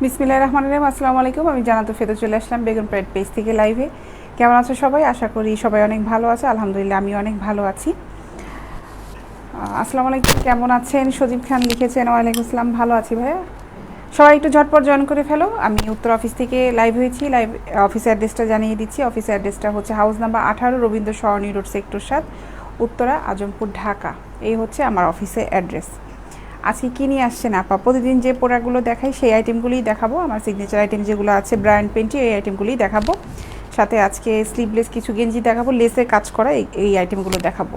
বিসমিল্লাহির রহমানির রহিম। আসসালামু আলাইকুম। আমি জান্নাতুল ফেরদৌস চলে আসলাম বেগম প্রাইড পেজ থেকে লাইভে। কেমন আছো সবাই? আশা করি সবাই অনেক ভালো আছে। আলহামদুলিল্লাহ আমি অনেক ভালো আছি। আসসালামু আলাইকুম, কেমন আছেন? সজীব খান লিখেছেন ওয়ালাইকুম আসসালাম, ভালো আছি ভাইয়া। সবাই একটু ঝটপট জয়েন করে ফেলো। আমি উত্তর অফিস থেকে লাইভ হয়েছি। লাইভ অফিসের অ্যাড্রেসটা জানিয়ে দিচ্ছি। অফিসের অ্যাড্রেসটা হচ্ছে হাউস নাম্বার 18, রবীন্দ্র সরণি রোড, সেক্টর 7, উত্তরা, আজমপুর, ঢাকা। এই হচ্ছে আমার অফিসের অ্যাড্রেস। আজকে কী নিয়ে আসছেন আপা? প্রতিদিন যে প্রোডাক্টগুলো দেখাই সেই আইটেমগুলিই দেখাবো। আমার সিগনেচার আইটেম যেগুলো আছে ব্র্যান্ড পেন্টি, এই আইটেমগুলিই দেখাবো। সাথে আজকে স্লিভলেস কিছু গেঞ্জি দেখাবো, লেসে কাজ করা এই আইটেমগুলো দেখাবো।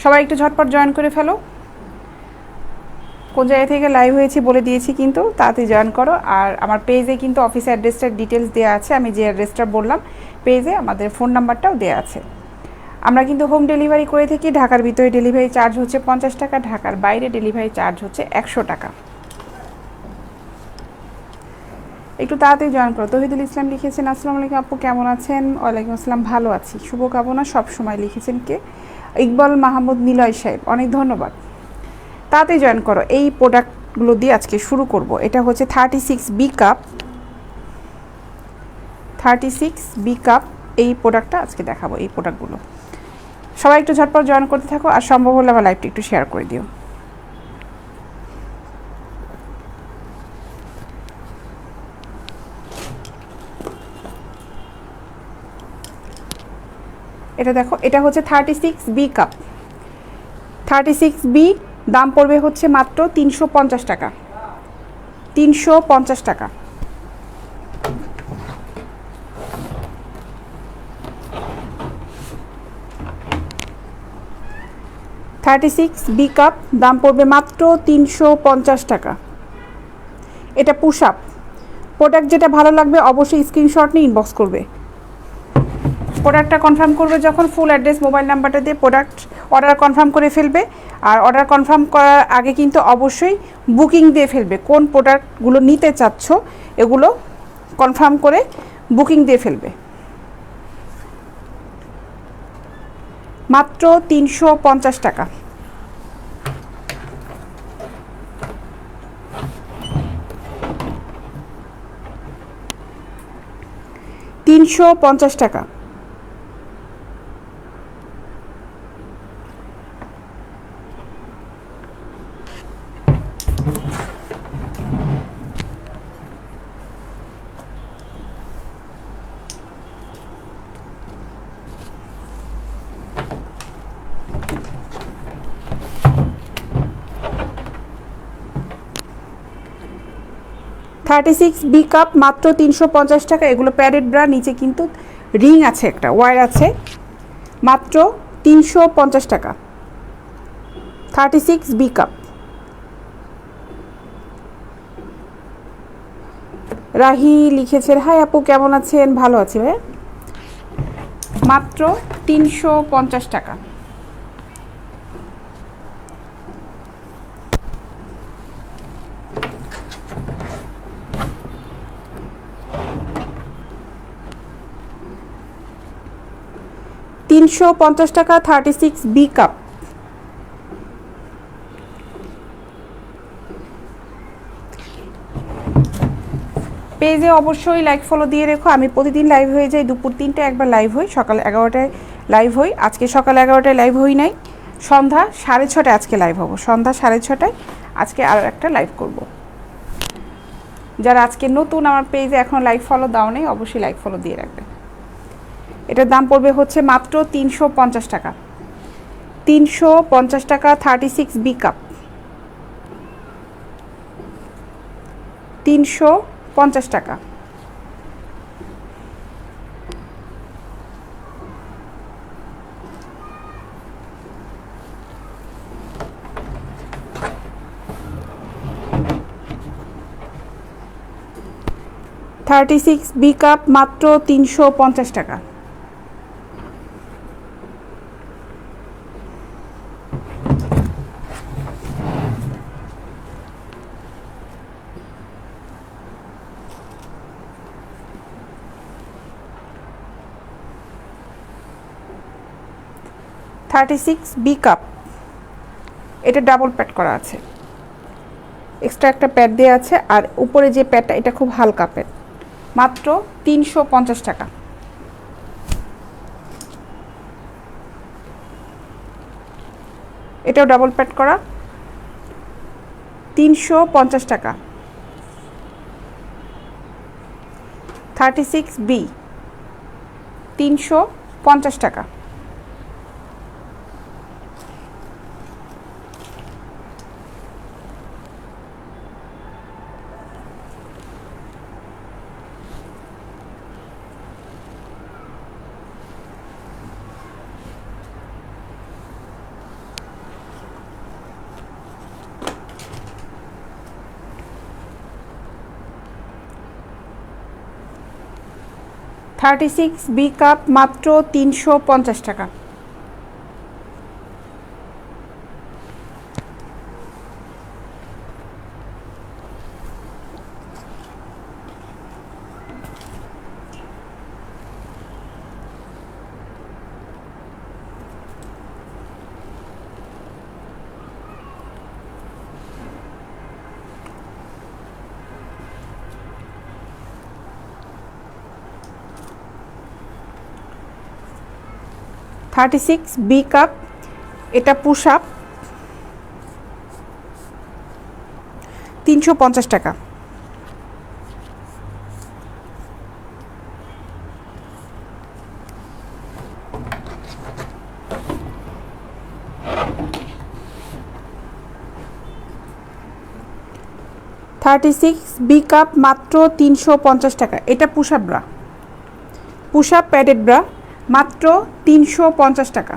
সবাই একটু ঝটপট জয়েন করে ফেলো। কোন জায়গা থেকে লাইভ হয়েছি বলে দিয়েছি, কিন্তু তাড়াতাড়ি জয়েন করো। আর আমার পেজে কিন্তু অফিস অ্যাড্রেসটার ডিটেলস দেওয়া আছে। আমি যে অ্যাড্রেসটা বললাম পেজে আমাদের ফোন নাম্বারটাও দেওয়া আছে। আমরা কিন্তু হোম ডেলিভারি করে থাকি। ঢাকার ভিতরে ডেলিভারি চার্জ হচ্ছে 50 টাকা, ঢাকার বাইরে ডেলিভারি চার্জ হচ্ছে 100 টাকা। একটু তাড়াতাড়ি জয়েন করো। তহিদুল ইসলাম লিখেছেন আসসালামু আলাইকুম আপু, কেমন আছেন? ওয়ালাইকুম আসসালাম, ভালো আছি, শুভকামনা সব সময়। লিখেছেন কে? ইকবাল মাহমুদ নিলয় সাহেব, অনেক ধন্যবাদ। তাড়াতাড়ি জয়েন করো। এই প্রোডাক্টগুলো দিয়ে আজকে শুরু করব। এটা হচ্ছে 36B কাপ, 36B কাপ। এই প্রোডাক্টটা আজকে দেখাবো। এই প্রোডাক্টগুলো সবাই একটু ঝটপট জয়েন করতে থাকো। আর সম্ভব হলে আমার লাইভটি একটু শেয়ার করে দিও। এটা দেখো, এটা হচ্ছে 36B কাপ। 36B দাম পড়বে হচ্ছে মাত্র 350 টাকা। 350 টাকা। বি কাপ দাম পড়বে মাত্র 350 টাকা। এটা পুশ আপ। প্রোডাক্ট যেটা ভালো লাগবে অবশ্যই স্ক্রিনশট নিয়ে ইনবক্স করবে। প্রোডাক্টটা কনফার্ম করবে যখন ফুল অ্যাড্রেস মোবাইল নাম্বারটা দিয়ে প্রোডাক্ট অর্ডার কনফার্ম করে ফেলবে। আর অর্ডার কনফার্ম করার আগে কিন্তু অবশ্যই বুকিং দিয়ে ফেলবে। কোন প্রোডাক্টগুলো নিতে চাচ্ছ এগুলো কনফার্ম করে বুকিং দিয়ে ফেলবে। মাত্র 350 টাকা। 350 টাকা। বি কাপ মাত্র 350 টাকা। এগুলো প্যারেড ব্রা, নিচে কিন্তু রিং আছে, একটা ওয়্যার আছে। মাত্র 350 টাকা। 36B cup. রাহি লিখেছেন হাই আপু, কেমন আছেন? ভালো আছি ভাই। মাত্র 350 টাকা। টাকা। 36B cup. পেজে অবশ্যই লাইক ফলো দিয়ে রেখো। আমি প্রতিদিন লাইভ হয়ে যাই, দুপুর 3টায় একবার লাইভ হই, সকাল 11টায় লাইভ হই। আজকে সকাল 11টায় লাইভ হই নাই, সন্ধ্যা 6:30টায় আজকে লাইভ হবো। সন্ধ্যা 6:30টায় আজকে আরও একটা লাইভ করব। যারা আজকে নতুন আমার পেজে এখন লাইক ফলো দাও নেই, অবশ্যই লাইক ফলো দিয়ে রাখবে। এটার দাম পড়বে হচ্ছে মাত্র 350 টাকা। 350 টাকা। 36B cup. 350 টাকা। বি কাপ মাত্র 350 টাকা। B cup. এটা ডাবল প্যাড করা আছে। এক্সট্রা একটা প্যাড দেওয়া আছে, আর উপরে যে প্যাডটা এটা খুব হালকা প্যাড, মাত্র 350 টাকা। এটাও ডাবল প্যাড করা, 350 টাকা। 36B 350 টাকা। B কাপ মাত্র 350 টাকা। B কাপ, এটা পুশ আপ, 350 টাকা। B কাপ মাত্র 350 টাকা। এটা push up bra, push up padded bra, মাত্র 350 টাকা।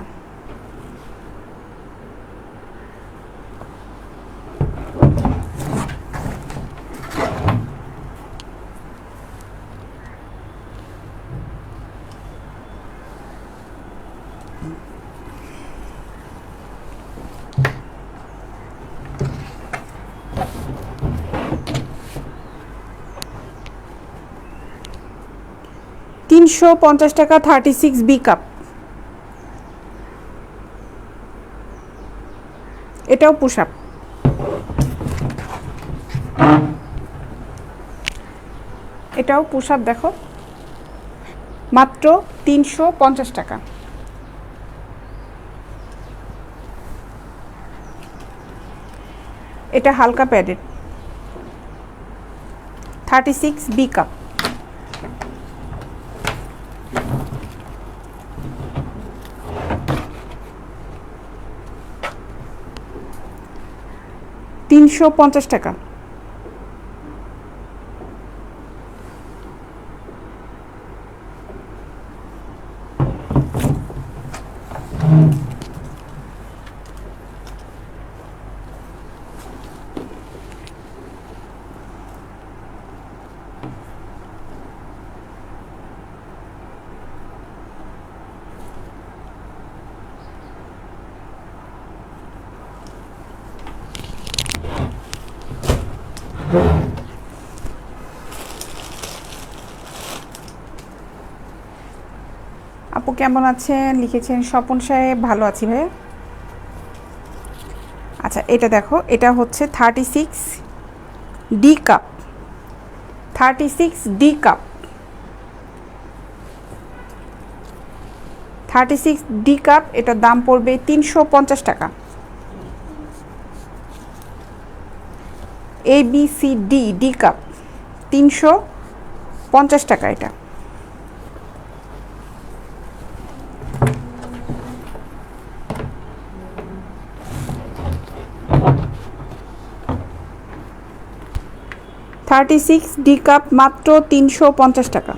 টাকা 36B কাপ। এটাও পুশ আপ, এটাও পুশ আপ, দেখো মাত্র 350 টাকা। এটা হালকা প্যাডেড, 36B কাপ। $350 টাকা। আপু কেমন আছেন? লিখেছেন স্বপন সাহেব, ভালো আছি ভাইয়া। আচ্ছা, এটা দেখো, এটা হচ্ছে 36D cup, 36D cup, 36D cup. এটার দাম পড়বে 350 টাকা। ABCD কাপ 350 টাকা। এটা $36D কাপ মাত্র 350 টাকা।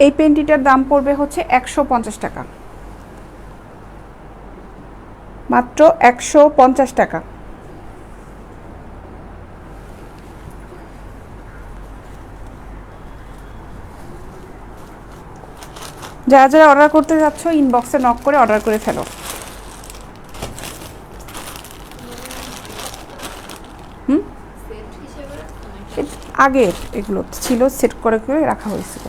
এই পেন্টিটার দাম পড়বে হচ্ছে 150 টাকা, মাত্র 150 টাকা। যারা যারা অর্ডার করতে যাচ্ছ ইনবক্সে নক করে অর্ডার করে ফেলো। আগের এগুলো ছিল, সেট করে করে রাখা হয়েছিল।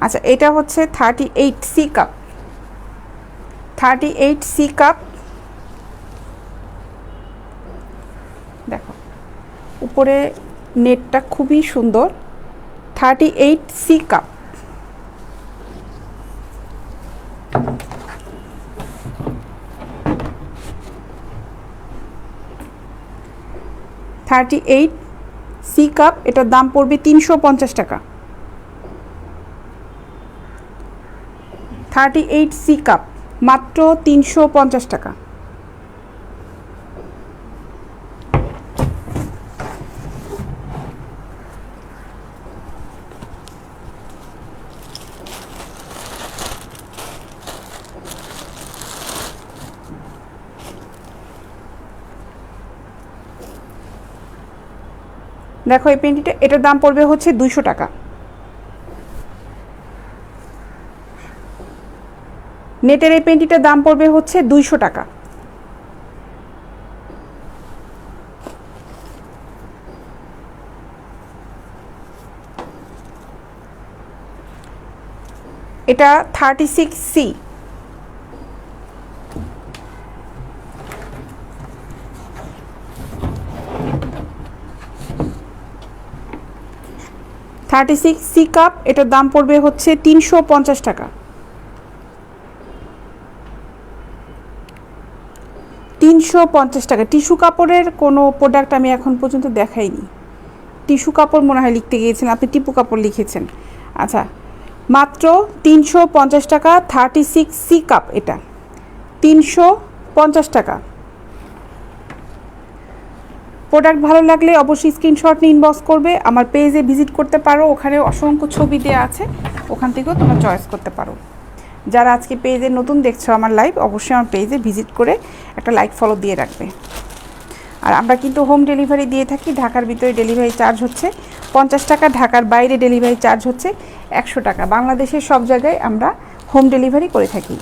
আচ্ছা, এটা হচ্ছে 38C কাপ, 38C কাপ। দেখো উপরে নেটটা খুবই সুন্দর। 38C কাপ, এটার দাম পড়বে 350 টাকা। 38C কাপ মাত্র 350 টাকা। দেখো এই পেন্টিটা, এটার দাম পড়বে হচ্ছে 200 টাকা। নেটের এই পেন্টিটার দাম পড়বে হচ্ছে 200 টাকা। এটা 36C। কাপ, এটার দাম পড়বে হচ্ছে 350 টাকা। 350 টাকা। টিস্যু কাপড়ের কোনো প্রোডাক্ট আমি এখন পর্যন্ত দেখাইনি। টিস্যু কাপড় মনে হয় লিখতে গিয়েছিলেন, আপনি টিপু কাপড় লিখেছেন। আচ্ছা, মাত্র 350 টাকা 36C কাপ, এটা 350 টাকা। প্রোডাক্ট ভালো লাগলে অবশ্যই স্ক্রিনশট নিয়ে ইনবক্স করবে। আমার পেজে ভিজিট করতে পারো, ওখানে অসংখ্য ছবি দেওয়া আছে, ওখান থেকেও তোমরা চয়েস করতে পারো। যারা আজকে পেজে নতুন দেখছো আমার লাইভ, অবশ্যই আমার পেজে ভিজিট করে একটা লাইক ফলো দিয়ে রাখবে। আর আমরা কিন্তু হোম ডেলিভারি দিয়ে থাকি। ঢাকার ভিতরে ডেলিভারি চার্জ হচ্ছে 50 টাকা, ঢাকার বাইরে ডেলিভারি চার্জ হচ্ছে 100 টাকা। বাংলাদেশের সব জায়গায় আমরা হোম ডেলিভারি করে থাকি।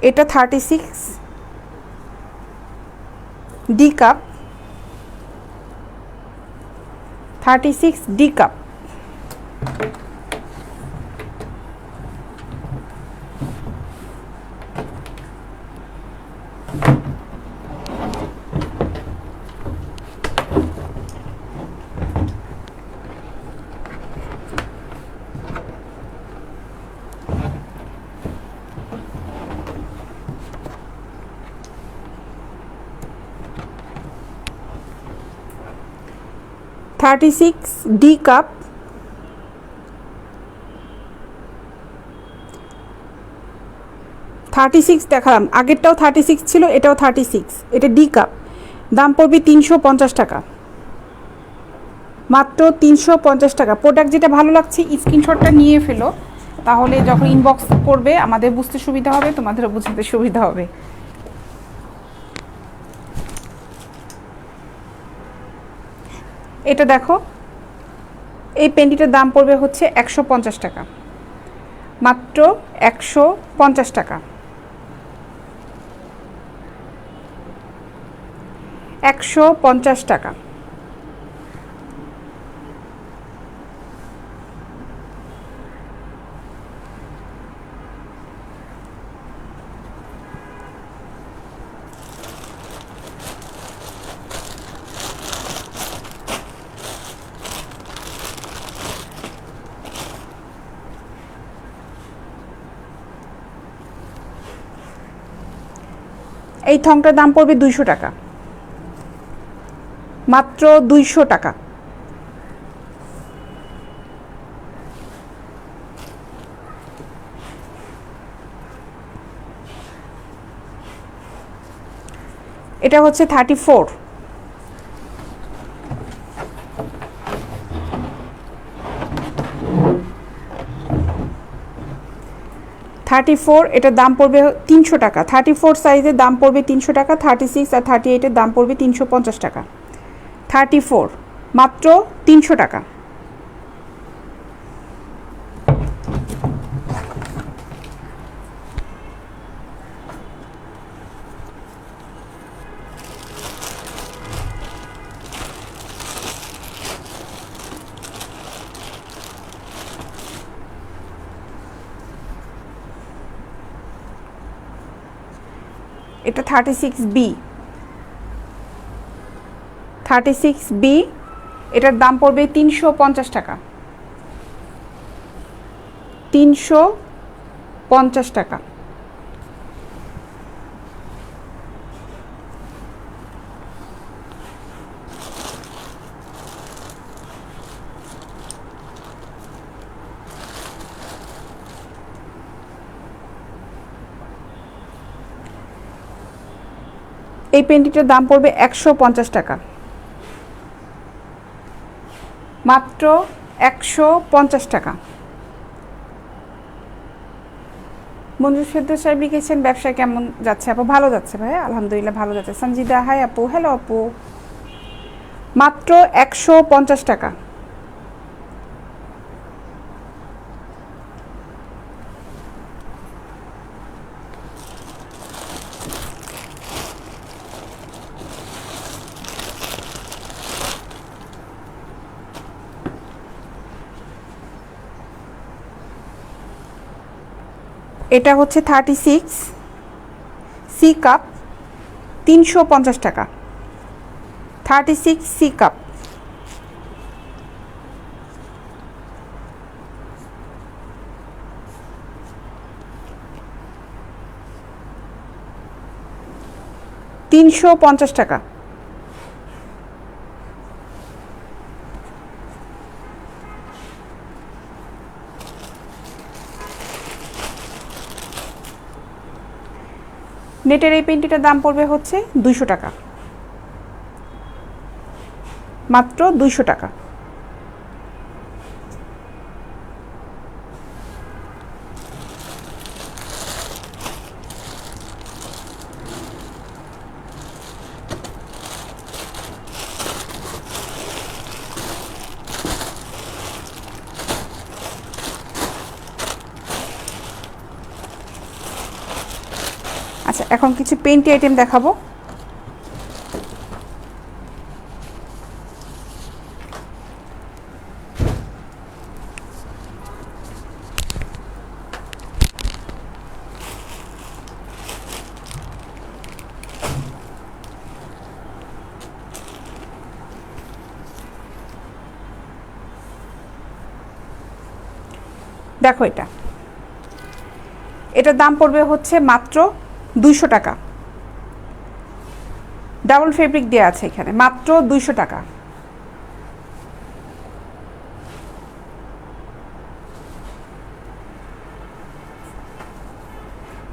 এটা 36D cup, 36D cup. D cup, 36 দেখালাম, আগেরটাও 36 ছিল, এটাও 36। এটা ডি কাপ, দাম পড়বে 350 টাকা, মাত্র 350 টাকা। প্রোডাক্ট যেটা ভালো লাগছে স্ক্রিনশটটা নিয়ে ফেলো, তাহলে যখন ইনবক্স করবে আমাদের বুঝতে সুবিধা হবে, তোমাদেরও বুঝতে সুবিধা হবে। এটা দেখো, এই পেন্টিটার দাম পড়বে হচ্ছে 150 টাকা, মাত্র 150 টাকা। 150 টাকা। এই থংটার দাম পড়বে 200 টাকা, মাত্র 200 টাকা। এটা হচ্ছে 34। 34 এটার দাম পড়বে 300 টাকা। 34 সাইজের দাম পড়বে 300 টাকা। 36 আর 38 এর দাম পড়বে 350 টাকা। 34 মাত্র 300 টাকা। এটা 36B। 36B এটার দাম পড়বে 350 টাকা। 350 টাকা। এই পেন্টিটার দাম পড়বে 150 টাকা, মাত্র 150 টাকা। মঞ্জুর ফেরদৌস সাহেব লিখেছেন ব্যবসা কেমন যাচ্ছে আপু? ভালো যাচ্ছে ভাইয়া, আলহামদুলিল্লাহ ভালো যাচ্ছে। সঞ্জিদা হাই আপু, হ্যালো আপু। মাত্র 150 টাকা। এটা হচ্ছে 36 সি কাপ, 350 টাকা। 36 সি কাপ। $350 টাকা। নেটের এই পেন্টিটার দাম পড়বে হচ্ছে 200 টাকা, মাত্র 200 টাকা। আচ্ছা, এখন কিছু পেন্টি আইটেম দেখাবো। দেখো এটার দাম পড়বে হচ্ছে মাত্র 200 টাকা। ডাবল ফেব্রিক দেওয়া আছে এখানে, মাত্র 200 টাকা।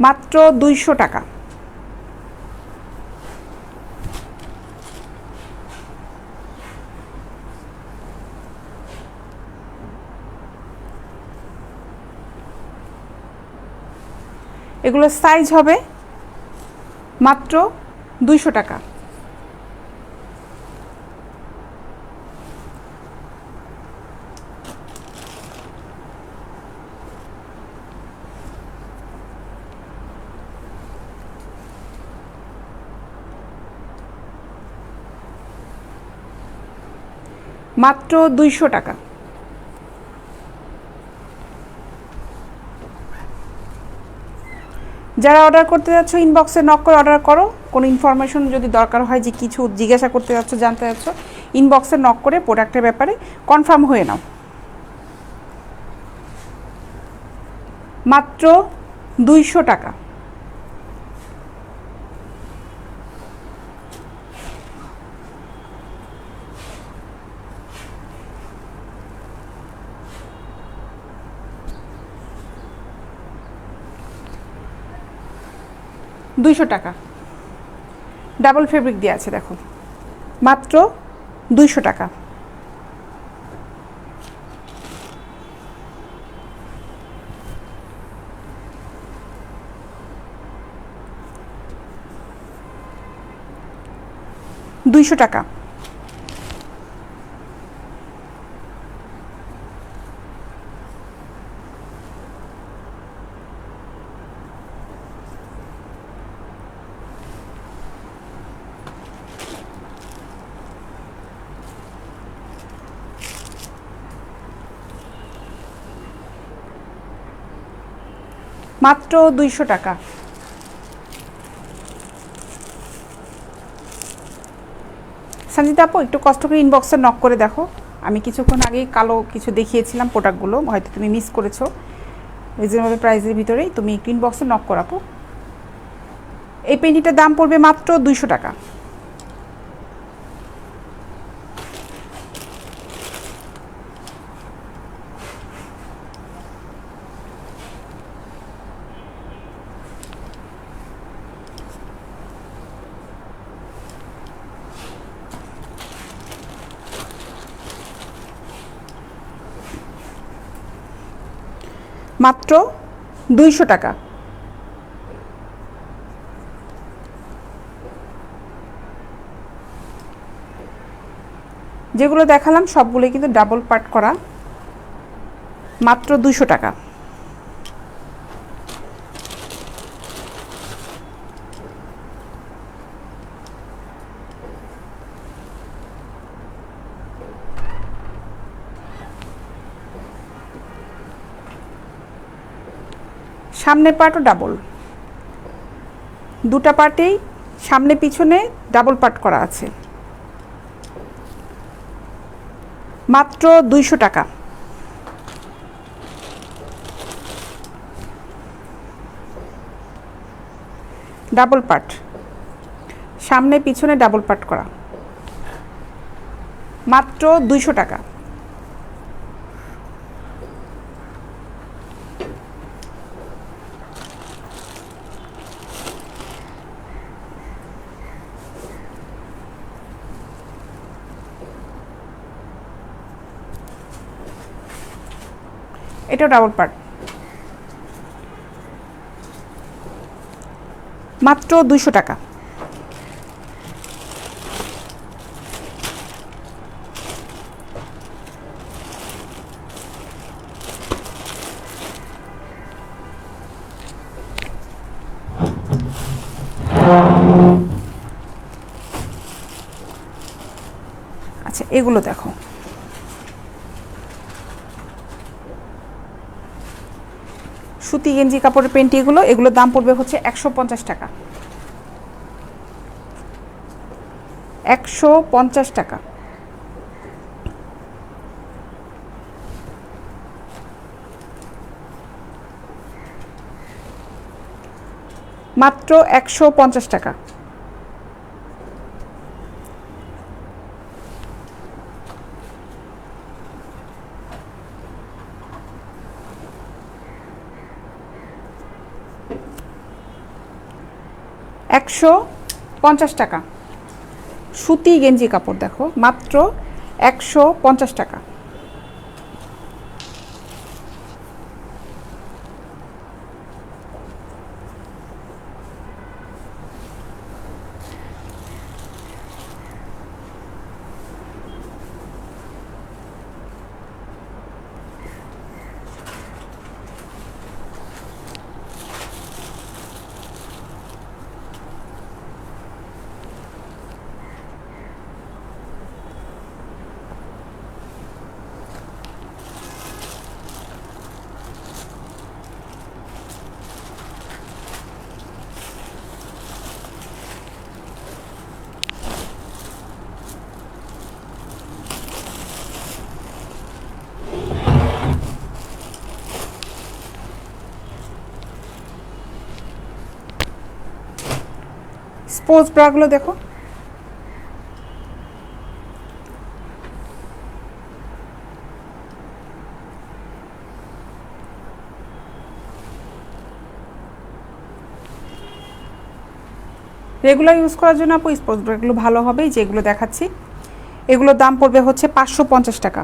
মাত্র 200 টাকা। এগুলো সাইজ হবে মাত্র 200 টাকা। মাত্র 200 টাকা। যারা অর্ডার করতে যাচ্ছ ইনবক্সে নক করে অর্ডার করো। কোনো ইনফরমেশন যদি দরকার হয়, যে কিছু জিজ্ঞাসা করতে যাচ্ছ, জানতে যাচ্ছ, ইনবক্সে নক করে প্রোডাক্টের ব্যাপারে কনফার্ম হয়ে নাও। মাত্র 200 টাকা। টাকা। ডাবল ফেব্রিক দেওয়া আছে, দেখো, মাত্র 200 টাকা। 200 টাকা। মাত্র 200 টাকা। সঞ্জিতা আপু একটু কষ্ট করে ইনবক্সে নক করে দেখো, আমি কিছুক্ষণ আগেই কালো কিছু দেখিয়েছিলাম প্রোডাক্টগুলো, হয়তো তুমি মিস করেছো। রিজনেবল প্রাইসের ভিতরেই তুমি একটু ইনবক্সে নক করো আপু। এই পেন্টিটার দাম পড়বে মাত্র 200 টাকা। মাত্র 200 টাকা। যেগুলো দেখালাম সবগুলোই কিন্তু ডাবল পার্ট করা, মাত্র 200 টাকা। সামনের পার্টও ডাবল, দুটা পার্টেই সামনে পিছনে ডাবল পার্ট করা আছে, মাত্র 200 টাকা। ডাবল পার্ট, সামনে পিছনে ডাবল পার্ট করা, মাত্র 200 টাকা। এটাও ডাবল পার্ট, মাত্র 200 টাকা। আচ্ছা এগুলো দেখো, সুতি গেঞ্জি কাপড়ের পেন্টি, এগুলো দাম পড়বে হচ্ছে 150 টাকা। 150 টাকা। মাত্র 150 টাকা। একশো 50 টাকা। সুতি গেঞ্জি কাপড় দেখো, মাত্র 150 টাকা। স্পোর্টস ব্রাগুলো দেখো, রেগুলার ইউজ করার জন্য আপু স্পোর্টস ব্রাগুলো ভালো হবে, যেগুলো দেখাচ্ছি এগুলোর দাম পড়বে হচ্ছে 550 টাকা।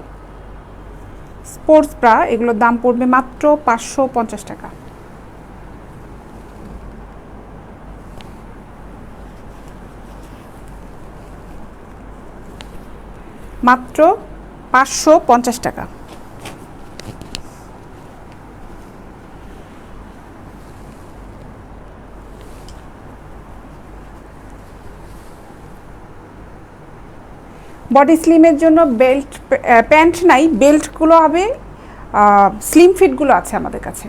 স্পোর্টস ব্রা এগুলোর দাম পড়বে মাত্র 550 টাকা। মাত্র 550 টাকা। বডি স্লিমের জন্য বেল্ট, প্যান্ট নাই, বেল্টগুলো হবে, স্লিম ফিটগুলো আছে আমাদের কাছে।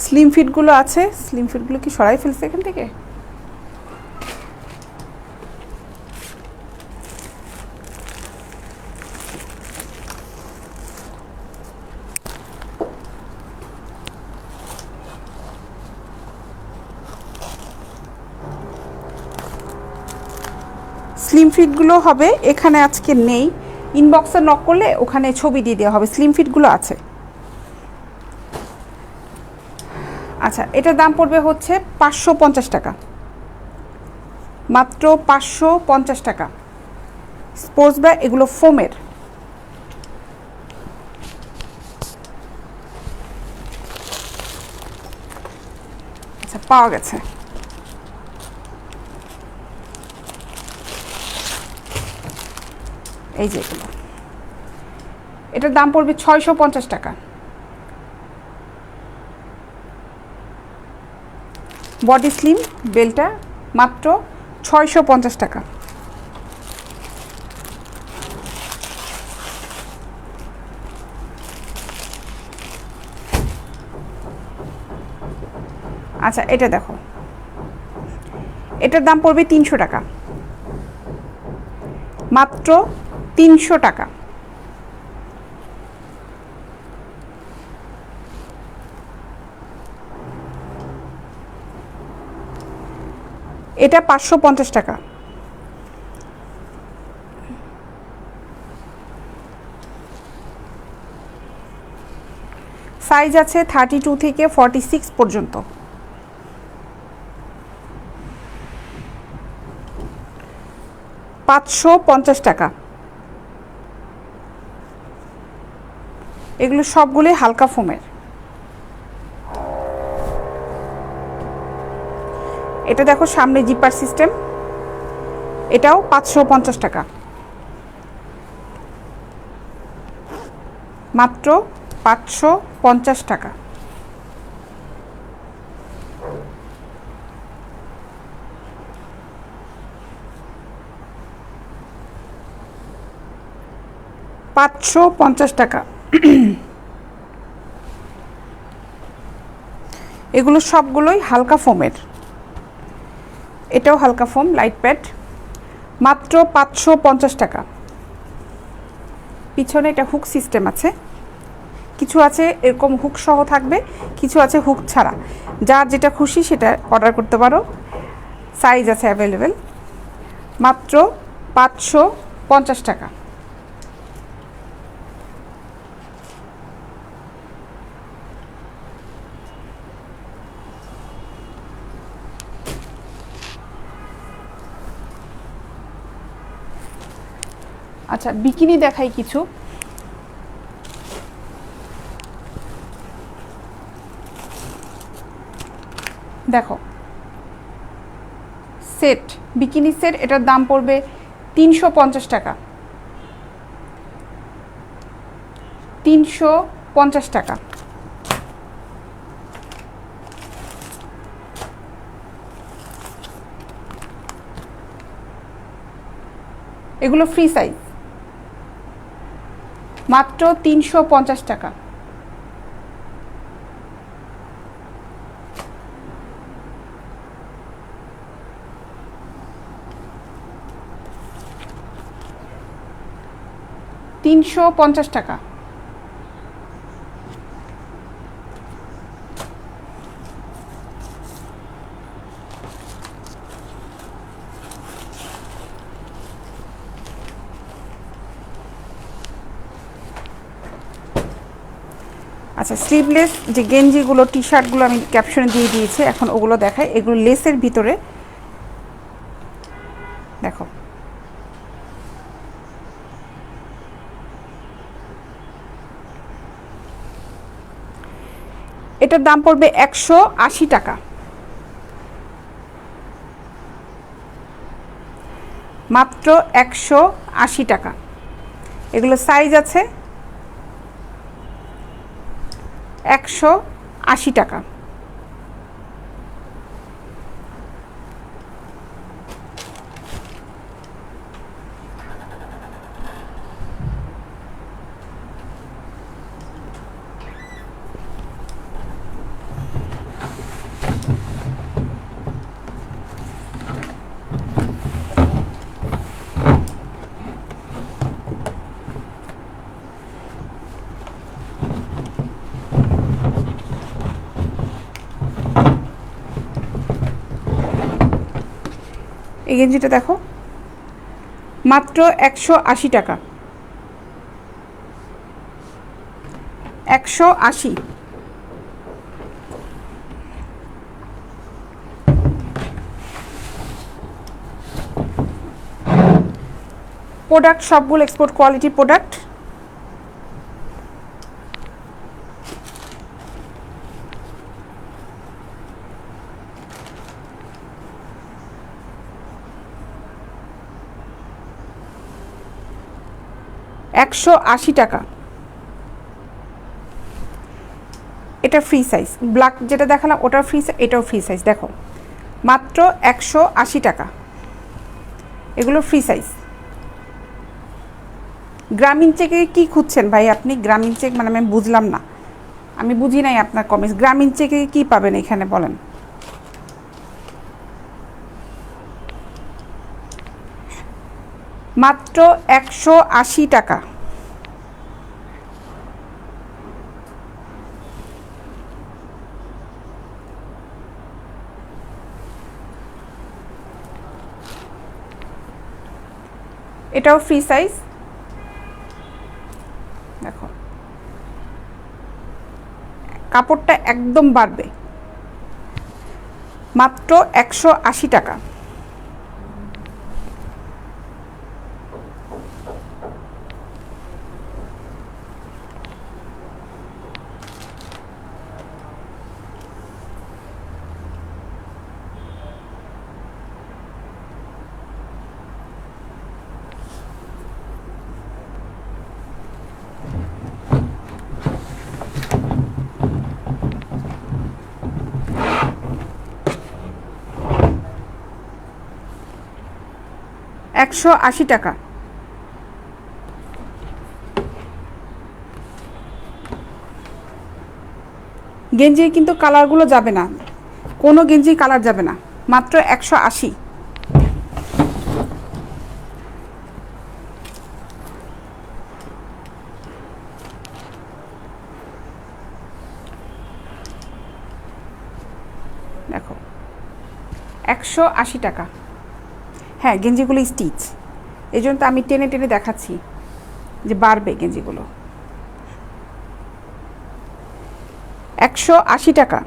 স্লিম ফিটগুলো আছে। স্লিম ফিটগুলো কি সরাই ফেলছে এখান থেকে? স্লিম ফিটগুলো হবে, এখানে আজকে নেই, ইনবক্সে নক করলে ওখানে ছবি দিয়ে দেওয়া হবে। স্লিম ফিটগুলো আছে। আচ্ছা, এটার দাম পড়বে হচ্ছে 550 টাকা, মাত্র 550 টাকা। স্পোর্টস ব্রা এগুলো ফোমের। আচ্ছা, পাওয়া গেছে। এই যে এগুলো, এটার দাম পড়বে 650 টাকা। বডি স্লিম বেলটা মাত্র 650 টাকা। আচ্ছা, এটা দেখো, এটার দাম পড়বে 300 টাকা, মাত্র 300 টাকা। এটা 550 টাকা। সাইজ আছে 32 থেকে 46 পর্যন্ত। $550 টাকা। এগুলো সবগুলোই হালকা ফোমের। এটা দেখো, সামনে জিপার সিস্টেম, এটাও 550 টাকা, মাত্র 550 টাকা। টাকা। এগুলো সবগুলোই হালকা ফোমের। এটাও হালকা ফোম, লাইট প্যাড, মাত্র 550 টাকা। পিছনে এটা হুক সিস্টেম আছে, কিছু আছে এরকম হুক সহ থাকবে, কিছু আছে হুক ছাড়া। যার যেটা খুশি সেটা অর্ডার করতে পারো। সাইজ আছে অ্যাভেলেবেল, মাত্র 550 টাকা। আচ্ছা, বিকিনি দেখাই কিছু। দেখো, সেট, বিকিনি সেট, এটার দাম পড়বে 350 টাকা, 350 টাকা। এগুলো ফ্রি সাইজ, মাত্র 350 টাকা। $350 টাকা। আচ্ছা, স্লিভলেস যে গেঞ্জিগুলো, টি শার্টগুলো আমি ক্যাপশনে দিয়ে দিয়েছি, এখন ওগুলো দেখাই। এগুলো লেসের ভিতরে, দেখো, এটার দাম পড়বে 180 টাকা, মাত্র 180 টাকা। এগুলো সাইজ আছে 180 টাকা। এই গেঞ্জিটা দেখো মাত্র 180 টাকা, 180। প্রোডাক্ট সবগুলো এক্সপোর্ট কোয়ালিটি প্রোডাক্ট। $180 টাকা। এটা ফ্রি সাইজ, ব্ল্যাক যেটা দেখালাম ওটাও ফ্রি সাইজ, এটাও ফ্রি সাইজ। দেখো মাত্র 180 টাকা, এগুলো ফ্রি সাইজ। গ্রামীণ চেকে কি খুঁজছেন ভাই আপনি? গ্রামীণ চেক মানে আমি বুঝলাম না, আমি বুঝি নাই আপনার কমেন্টস। গ্রামীণ চেকে কি পাবেন এখানে বলেন? মাত্র 180 টাকা। এটাও ফ্রি সাইজ। দেখো কাপড়টা একদম বাড়বে, মাত্র 180 টাকা। $180 টাকা। গেঞ্জির কিন্তু কালারগুলো যাবে না, কোনো গেঞ্জি কালার যাবে না, মাত্র 180। দেখো 180 টাকা। হ্যাঁ গেঞ্জিগুলো স্টিচ, এই জন্য তো আমি টেনে টেনে দেখাচ্ছি যে বাড়বে গেঞ্জিগুলো। 180 টাকা।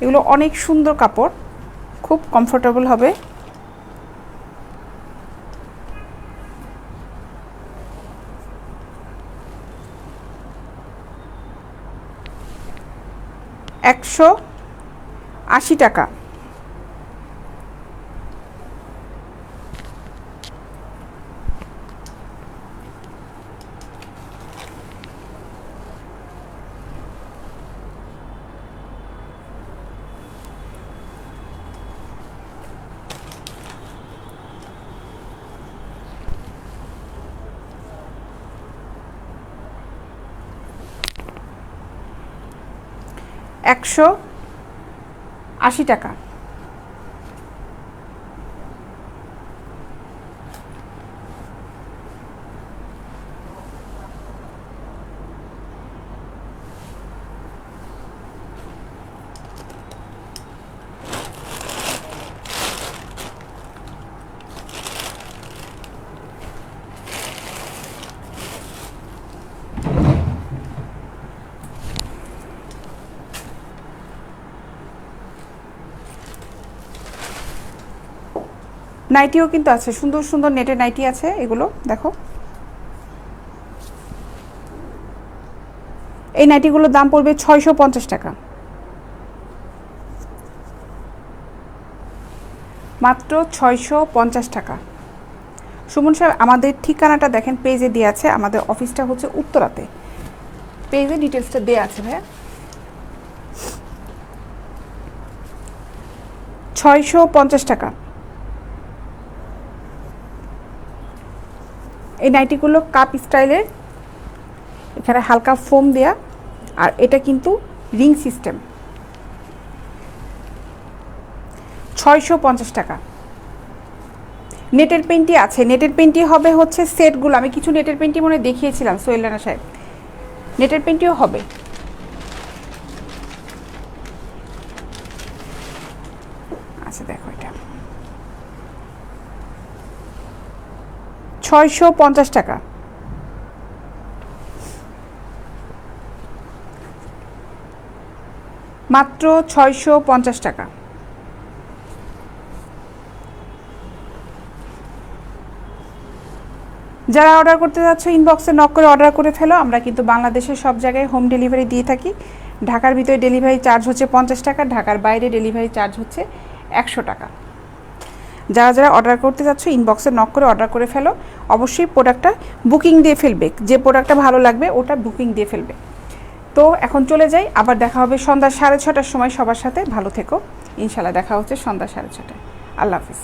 এগুলো অনেক সুন্দর কাপড়, খুব কমফোর্টেবল হবে। $180 টাকা। $180 টাকা। নাইটিও কিন্তু আছে, সুন্দর সুন্দর নেটের নাইটি আছে, এগুলো দেখো। এই নাইটিগুলোর দাম পড়বে 650 টাকা, মাত্র 650 টাকা। সুমন সাহেব আমাদের ঠিকানাটা দেখেন পেজে দেওয়া আছে, আমাদের অফিসটা হচ্ছে উত্তরাতে, পেজে ডিটেলসটা দেওয়া আছে ভাইয়া। 650 টাকা। এই নাইটিগুলো কাপ স্টাইলের, এখানে হালকা ফোম দেয়া, আর এটা কিন্তু রিং সিস্টেম। 650 টাকা। নেটের পেন্টি আছে, নেটের পেন্টি হবে হচ্ছে সেটগুলো, আমি কিছু নেটের পেন্টি মনে দেখিয়েছিলাম সোহেল রানা সাহেব, নেটের পেন্টিও হবে। আচ্ছা দেখো এটা 650 টাকা। মাত্র 650 টাকা। যারা অর্ডার করতে যাচ্ছ ইনবক্সে নক করে অর্ডার করে ফেলো। আমরা কিন্তু বাংলাদেশের সব জায়গায় হোম ডেলিভারি দিয়ে থাকি। ঢাকার ভিতরে ডেলিভারি চার্জ হচ্ছে 50 টাকা, ঢাকার বাইরে ডেলিভারি চার্জ হচ্ছে 100 টাকা। যারা যারা অর্ডার করতে যাচ্ছ ইনবক্সে নক করে অর্ডার করে ফেলো। অবশ্যই প্রোডাক্টটা বুকিং দিয়ে ফেলবে, যে প্রোডাক্টটা ভালো লাগবে ওটা বুকিং দিয়ে ফেলবে। তো এখন চলে যাই, আবার দেখা হবে সন্ধ্যা 6:30টার সময় সবার সাথে। ভালো থেকো, ইনশাল্লাহ দেখা হচ্ছে সন্ধ্যা 6:30টায়। আল্লাহ হাফিজ।